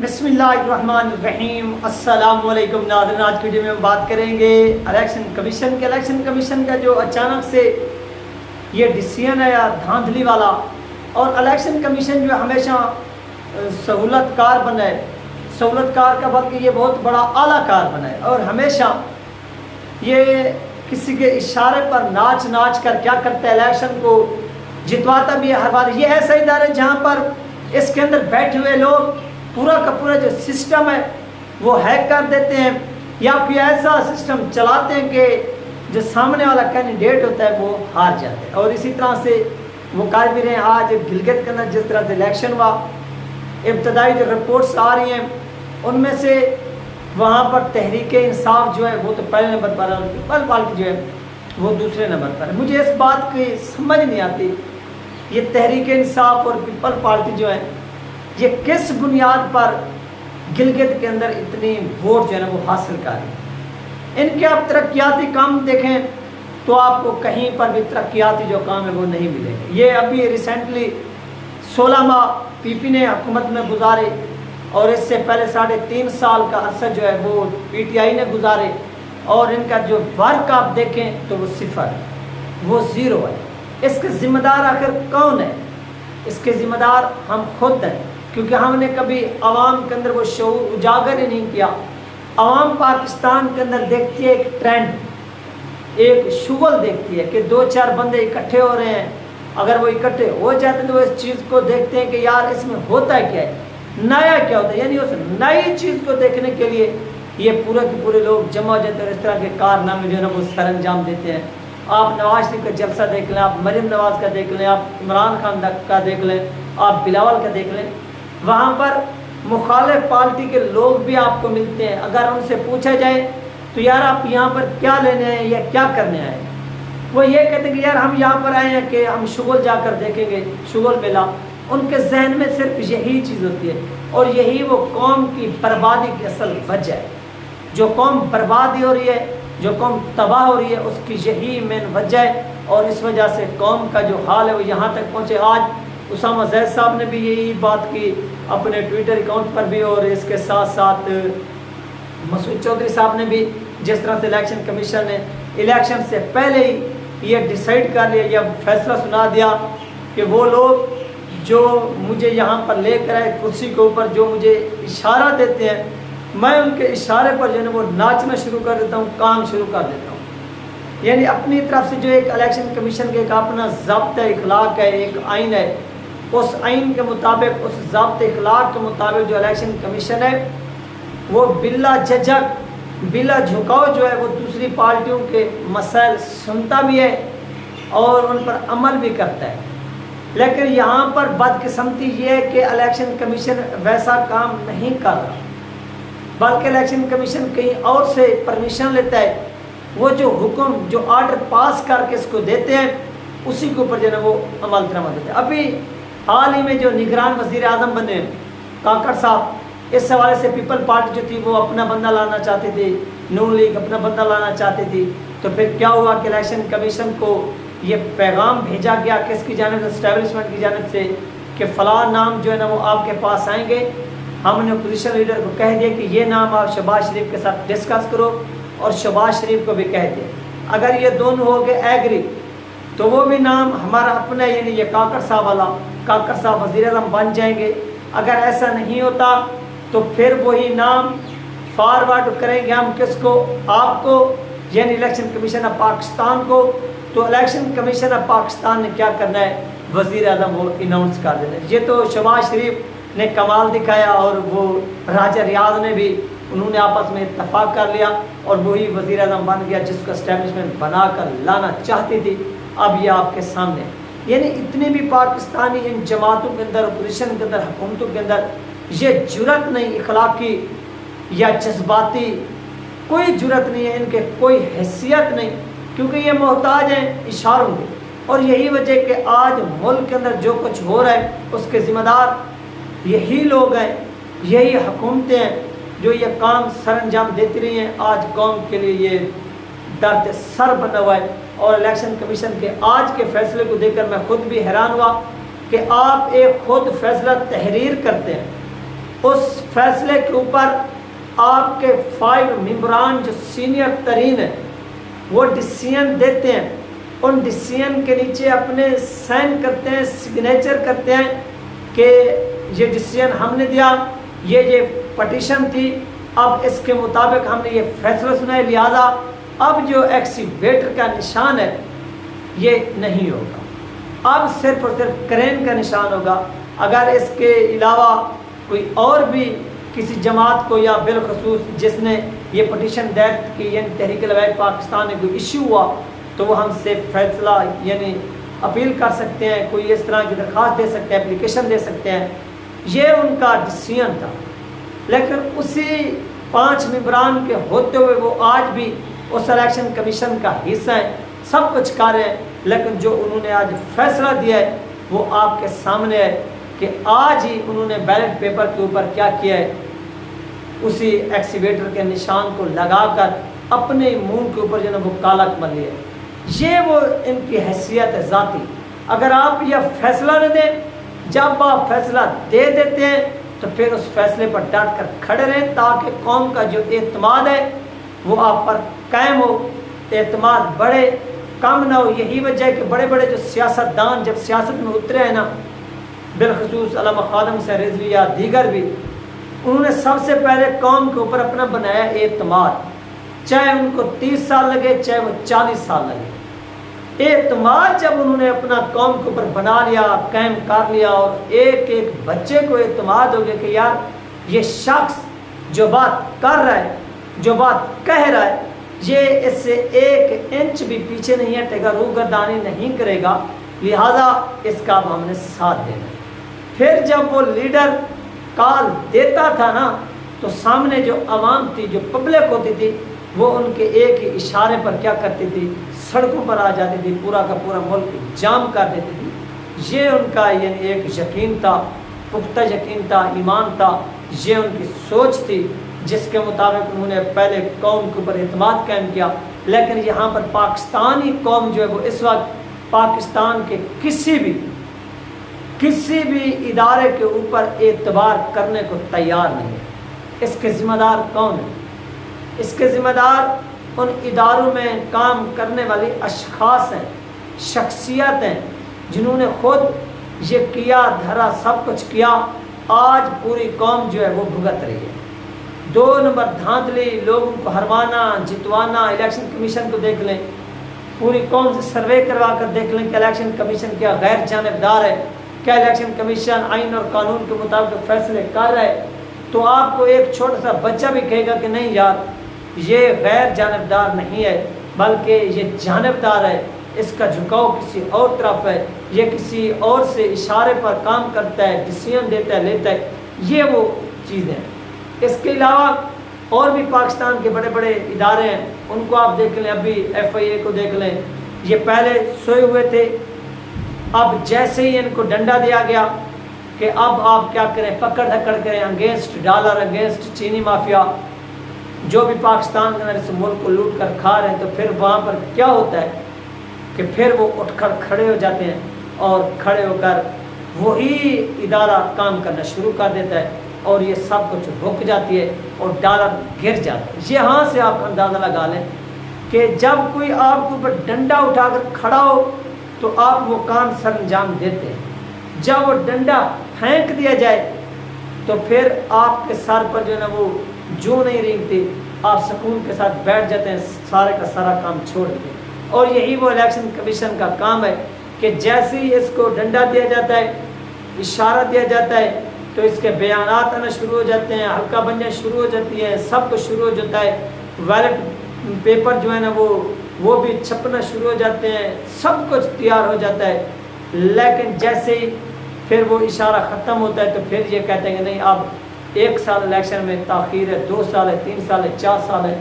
بسم اللہ الرحمن الرحیم۔ السلام علیکم ناظرین، آج کی ویڈیو میں ہم بات کریں گے الیکشن کمیشن کا جو اچانک سے یہ ڈیسیژن ہے یا دھاندلی والا، اور الیکشن کمیشن جو ہمیشہ سہولت کار بنا ہے، سہولت کار کا بلکہ یہ بہت بڑا اعلیٰ کار بنا ہے، اور ہمیشہ یہ کسی کے اشارے پر ناچ کر کیا کرتا ہے، الیکشن کو جتواتا بھی ہے ہر بار۔ یہ ایسا ادارہ ہے جہاں پر اس کے اندر بیٹھے ہوئے لوگ پورا کا پورا جو سسٹم ہے وہ ہیک کر دیتے ہیں، یا کوئی ایسا سسٹم چلاتے ہیں کہ جو سامنے والا کینڈیڈیٹ ہوتا ہے وہ ہار جاتا ہے۔ اور اسی طرح سے وہ کر بھی رہے ہیں۔ آج گلگت کے اندر جس طرح سے الیکشن ہوا، ابتدائی جو رپورٹس آ رہی ہیں ان میں سے وہاں پر تحریک انصاف جو ہے وہ تو پہلے نمبر پر ہے، پیپل پارٹی جو ہے وہ دوسرے نمبر پر ہے۔ مجھے اس بات کی سمجھ نہیں آتی، یہ تحریک انصاف اور پیپل پارٹی جو ہے یہ کس بنیاد پر گلگت کے اندر اتنی ووٹ جو ہے نا وہ حاصل کر رہی ہیں۔ ان کے آپ ترقیاتی کام دیکھیں تو آپ کو کہیں پر بھی ترقیاتی جو کام ہے وہ نہیں ملے گا۔ یہ ابھی ریسنٹلی 16 ماہ پی پی نے حکومت میں گزارے، اور اس سے پہلے 3.5 سال کا عرصہ جو ہے وہ پی ٹی آئی نے گزارے، اور ان کا جو ورک آپ دیکھیں تو وہ صفر ہے، وہ زیرو ہے۔ اس کے ذمہ دار آخر کون ہے؟ اس کے ذمہ دار ہم خود ہیں، کیونکہ ہم نے کبھی عوام کے اندر وہ شعور اجاگر ہی نہیں کیا۔ عوام پاکستان کے اندر دیکھتی ہے ایک ٹرینڈ، ایک شغل دیکھتی ہے کہ 2-4 بندے اکٹھے ہو رہے ہیں، اگر وہ اکٹھے ہو جاتے ہیں تو وہ اس چیز کو دیکھتے ہیں کہ یار اس میں ہوتا کیا ہے، نیا کیا ہوتا ہے، یعنی اس نئی چیز کو دیکھنے کے لیے یہ پورے کے پورے لوگ جمع ہو جاتے ہیں، اور اس طرح کے کارنامے جو ہے نا وہ سر انجام دیتے ہیں۔ آپ نواز شریف کا جلسہ دیکھ لیں، آپ مریم نواز کا دیکھ لیں، آپ عمران خان کا دیکھ لیں، آپ بلاول کا دیکھ لیں، وہاں پر مخالف پارٹی کے لوگ بھی آپ کو ملتے ہیں۔ اگر ان سے پوچھا جائے تو یار آپ یہاں پر کیا لینے آئے ہیں یا کیا کرنے آئے ہیں، وہ یہ کہتے ہیں کہ یار ہم یہاں پر آئے ہیں کہ ہم شغل جا کر دیکھیں گے، شغل میلہ۔ ان کے ذہن میں صرف یہی چیز ہوتی ہے، اور یہی وہ قوم کی بربادی کی اصل وجہ ہے۔ جو قوم بربادی ہو رہی ہے، جو قوم تباہ ہو رہی ہے، اس کی یہی مین وجہ ہے، اور اس وجہ سے قوم کا جو حال ہے وہ یہاں تک پہنچے۔ آج اسامہ زید صاحب نے بھی یہی بات کی اپنے ٹویٹر اکاؤنٹ پر بھی، اور اس کے ساتھ ساتھ مسعود چودھری صاحب نے بھی، جس طرح سے الیکشن کمیشن نے الیکشن سے پہلے ہی یہ ڈیسائیڈ کر لیا، یہ فیصلہ سنا دیا کہ وہ لوگ جو مجھے یہاں پر لے کر آئے کرسی کے اوپر، جو مجھے اشارہ دیتے ہیں، میں ان کے اشارے پر جو ہے وہ ناچنا شروع کر دیتا ہوں، کام شروع کر دیتا ہوں۔ یعنی اپنی طرف سے جو ایک الیکشن کمیشن کے ایک اپنا ضابطہ اخلاق ہے، ایک آئین ہے، اس آئین کے مطابق، اس ضابطہ اخلاق کے مطابق جو الیکشن کمیشن ہے وہ بلا جھجک بلا جھکاؤ جو ہے وہ دوسری پارٹیوں کے مسائل سنتا بھی ہے اور ان پر عمل بھی کرتا ہے۔ لیکن یہاں پر بدقسمتی یہ ہے کہ الیکشن کمیشن ویسا کام نہیں کر رہا، بلکہ الیکشن کمیشن کہیں اور سے پرمیشن لیتا ہے۔ وہ جو حکم، جو آرڈر پاس کر کے اس کو دیتے ہیں، اسی کے اوپر جو ہے وہ عمل درآمد دیتے ہیں۔ ابھی حال ہی میں جو نگران وزیر اعظم بنے ہیں کاکڑ صاحب، اس حوالے سے پیپل پارٹی جو تھی وہ اپنا بندہ لانا چاہتی تھی، نون لیگ اپنا بندہ لانا چاہتی تھی، تو پھر کیا ہوا کہ الیکشن کمیشن کو یہ پیغام بھیجا گیا کس کی جانب سے، اسٹیبلشمنٹ کی جانب سے، کہ فلاں نام جو ہے نا وہ آپ کے پاس آئیں گے۔ ہم نے اپوزیشن لیڈر کو کہہ دیا کہ یہ نام آپ شہباز شریف کے ساتھ ڈسکس کرو، اور شہباز شریف کو بھی کہہ دیا اگر یہ دونوں ہو گئے ایگری تو وہ بھی نام ہمارا اپنا، یعنی یہ کاکڑ صاحب والا، کاکڑ صاحب وزیر اعظم بن جائیں گے۔ اگر ایسا نہیں ہوتا تو پھر وہی نام فارورڈ کریں گے ہم کس کو، آپ کو، یعنی الیکشن کمیشن آف پاکستان کو۔ تو الیکشن کمیشن آف پاکستان نے کیا کرنا ہے، وزیر اعظم وہ اناؤنس کر دینا ہے۔ یہ تو شہباز شریف نے کمال دکھایا، اور وہ راجہ ریاض نے بھی، انہوں نے آپس میں اتفاق کر لیا اور وہی وزیر اعظم بن گیا جس کو اسٹیبلشمنٹ بنا کر لانا چاہتی تھی۔ اب یہ آپ کے سامنے، یعنی اتنی بھی پاکستانی ان جماعتوں کے اندر، اپوزیشن کے اندر، حکومتوں کے اندر یہ جرأت نہیں، اخلاقی یا جذباتی کوئی جرأت نہیں ہے، ان کے کوئی حیثیت نہیں، کیونکہ یہ محتاج ہیں اشاروں کے۔ اور یہی وجہ کہ آج ملک کے اندر جو کچھ ہو رہا ہے اس کے ذمہ دار یہی لوگ ہیں، یہی حکومتیں ہیں جو یہ کام سر انجام دیتی رہی ہیں۔ آج قوم کے لیے یہ درد سر بنا ہوا ہے، اور الیکشن کمیشن کے آج کے فیصلے کو دیکھ کر میں خود بھی حیران ہوا کہ آپ ایک خود فیصلہ تحریر کرتے ہیں، اس فیصلے کے اوپر آپ کے 5 ممبران جو سینئر ترین ہیں وہ ڈیسیژن دیتے ہیں، ان ڈیسیژن کے نیچے اپنے سائن کرتے ہیں، سگنیچر کرتے ہیں کہ یہ ڈیسیژن ہم نے دیا، یہ پٹیشن تھی، اب اس کے مطابق ہم نے یہ فیصلہ سنا ہے، لہٰذا اب جو ایکسیویٹر کا نشان ہے یہ نہیں ہوگا، اب صرف اور صرف کرین کا نشان ہوگا۔ اگر اس کے علاوہ کوئی اور بھی کسی جماعت کو یا بالخصوص جس نے یہ پٹیشن دائر کی یعنی تحریک لبیک پاکستان میں کوئی ایشو ہوا تو وہ ہم سے فیصلہ یعنی اپیل کر سکتے ہیں، کوئی اس طرح کی درخواست دے سکتے ہیں، اپلیکیشن دے سکتے ہیں۔ یہ ان کا ڈیسیژن تھا، لیکن اسی 5 ممبران کے ہوتے ہوئے وہ آج بھی اس الیکشن کمیشن کا حصہ ہیں، سب کچھ کر رہے ہیں، لیکن جو انہوں نے آج فیصلہ دیا ہے وہ آپ کے سامنے ہے کہ آج ہی انہوں نے بیلٹ پیپر کے اوپر کیا کیا ہے، اسی ایکسیویٹر کے نشان کو لگا کر اپنے منہ کے اوپر جو ہے وہ کالا کر لیا ہے۔ یہ وہ ان کی حیثیت ہے ذاتی۔ اگر آپ یہ فیصلہ نہ دیں، جب آپ فیصلہ دے دیتے ہیں تو پھر اس فیصلے پر ڈٹ کر کھڑے رہیں تاکہ قوم کا جو اعتماد ہے وہ آپ پر قائم ہو، اعتماد بڑھے کم نہ ہو۔ یہی وجہ ہے کہ بڑے بڑے جو سیاستدان جب سیاست میں اترے ہیں نا، بالخصوص علامہ خادم حسین رضوی یا دیگر بھی، انہوں نے سب سے پہلے قوم کے اوپر اپنا بنایا اعتماد، چاہے ان کو 30 سال لگے چاہے وہ 40 سال لگے۔ اعتماد جب انہوں نے اپنا قوم کے اوپر بنا لیا، قائم کر لیا، اور ایک ایک بچے کو اعتماد ہو گیا کہ یار یہ شخص جو بات کر رہا ہے، جو بات کہہ رہا ہے، یہ اس سے 1 انچ بھی پیچھے نہیں ہٹے گا، روگردانی نہیں کرے گا، لہذا اس کا اب ہم نے ساتھ دینا ہے۔ پھر جب وہ لیڈر کال دیتا تھا نا تو سامنے جو عوام تھی، جو پبلک ہوتی تھی، وہ ان کے ایک ہی اشارے پر کیا کرتی تھی، سڑکوں پر آ جاتی تھی، پورا کا پورا ملک جام کر دیتی تھی۔ یہ ان کا یعنی ایک یقین تھا، پختہ یقین تھا، ایمان تھا، یہ ان کی سوچ تھی جس کے مطابق انہوں نے پہلے قوم کے اوپر اعتماد قائم کیا۔ لیکن یہاں پر پاکستانی قوم جو ہے وہ اس وقت پاکستان کے کسی بھی ادارے کے اوپر اعتبار کرنے کو تیار نہیں ہے۔ اس کے ذمہ دار کون ہیں؟ اس کے ذمہ دار ان اداروں میں کام کرنے والی اشخاص ہیں، شخصیت ہیں، جنہوں نے خود یہ کیا دھرا، سب کچھ کیا، آج پوری قوم جو ہے وہ بھگت رہی ہے۔ 2 نمبر دھاندلی، لوگوں کو ہروانا، جتوانا۔ الیکشن کمیشن کو دیکھ لیں، پوری قوم سے سروے کروا کر دیکھ لیں کہ الیکشن کمیشن کیا غیر جانبدار ہے، کیا الیکشن کمیشن آئین اور قانون کے مطابق فیصلے کر رہا ہے، تو آپ کو ایک چھوٹا سا بچہ بھی کہے گا کہ نہیں یار یہ غیر جانبدار نہیں ہے بلکہ یہ جانبدار ہے، اس کا جھکاؤ کسی اور طرف ہے، یہ کسی اور سے اشارے پر کام کرتا ہے، ڈیسیژن دیتا ہے، لیتا ہے۔ یہ وہ چیزیں ہیں۔ اس کے علاوہ اور بھی پاکستان کے بڑے بڑے ادارے ہیں، ان کو آپ دیکھ لیں، ابھی FIA کو دیکھ لیں، یہ پہلے سوئے ہوئے تھے، اب جیسے ہی ان کو ڈنڈا دیا گیا کہ اب آپ کیا کریں، پکڑ دھکڑ کریں اگینسٹ ڈالر، اگینسٹ چینی مافیا، جو بھی پاکستان کے اندر اس ملک کو لوٹ کر کھا رہے ہیں، تو پھر وہاں پر کیا ہوتا ہے کہ پھر وہ اٹھ کر کھڑے ہو جاتے ہیں اور کھڑے ہو کر وہی ادارہ کام کرنا شروع کر دیتا ہے اور یہ سب کچھ رک جاتی ہے اور ڈالر گر جاتا ہے۔ یہاں سے آپ اندازہ لگا لیں کہ جب کوئی آپ کے اوپر ڈنڈا اٹھا کر کھڑا ہو تو آپ وہ کام سر انجام دیتے ہیں، جب وہ ڈنڈا پھینک دیا جائے تو پھر آپ کے سر پر جو ہے نا وہ جو نہیں رینگتی، آپ سکون کے ساتھ بیٹھ جاتے ہیں، سارے کا سارا کام چھوڑ دیتے ہیں۔ اور یہی وہ الیکشن کمیشن کا کام ہے کہ جیسے ہی اس کو ڈنڈا دیا جاتا ہے، اشارہ دیا جاتا ہے، تو اس کے بیانات آنا شروع ہو جاتے ہیں، حلقہ بندیاں شروع ہو جاتی ہیں، سب کچھ شروع ہو جاتا ہے، بیلٹ پیپر جو ہے نا وہ بھی چھپنا شروع ہو جاتے ہیں، سب کچھ تیار ہو جاتا ہے۔ لیکن جیسے ہی پھر وہ اشارہ ختم ہوتا ہے تو پھر یہ کہتے ہیں کہ نہیں، اب 1 سال الیکشن میں تاخیر ہے، 2 سال ہے، 3 سال ہے، 4 سال ہے۔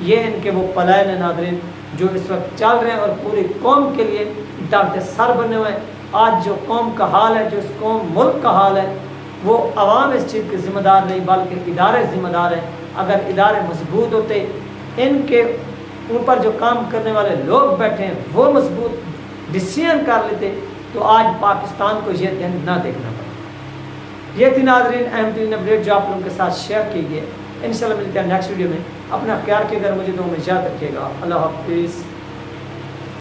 یہ ان کے وہ پلائن ہیں ناظرین جو اس وقت چل رہے ہیں اور پوری قوم کے لیے دارد سر بنے ہوئے ہیں۔ آج جو قوم کا حال ہے، جو اس قوم ملک کا حال ہے، وہ عوام اس چیز کے ذمہ دار نہیں بلکہ ادارے ذمہ دار ہیں۔ اگر ادارے مضبوط ہوتے، ان کے اوپر جو کام کرنے والے لوگ بیٹھے ہیں وہ مضبوط ڈیسیژن کر لیتے، تو آج پاکستان کو یہ دن نہ دیکھنا پڑتا۔ یہ تھی ناظرین اہم ترین اپڈیٹ جو آپ لوگوں کے ساتھ شیئر کی گئی ہے. انشاءاللہ ملتے ہیں نیکسٹ ویڈیو میں. اپنا خیال کیے گا, مجھے دعاؤں میں یاد رکھیے گا. اللہ حافظ.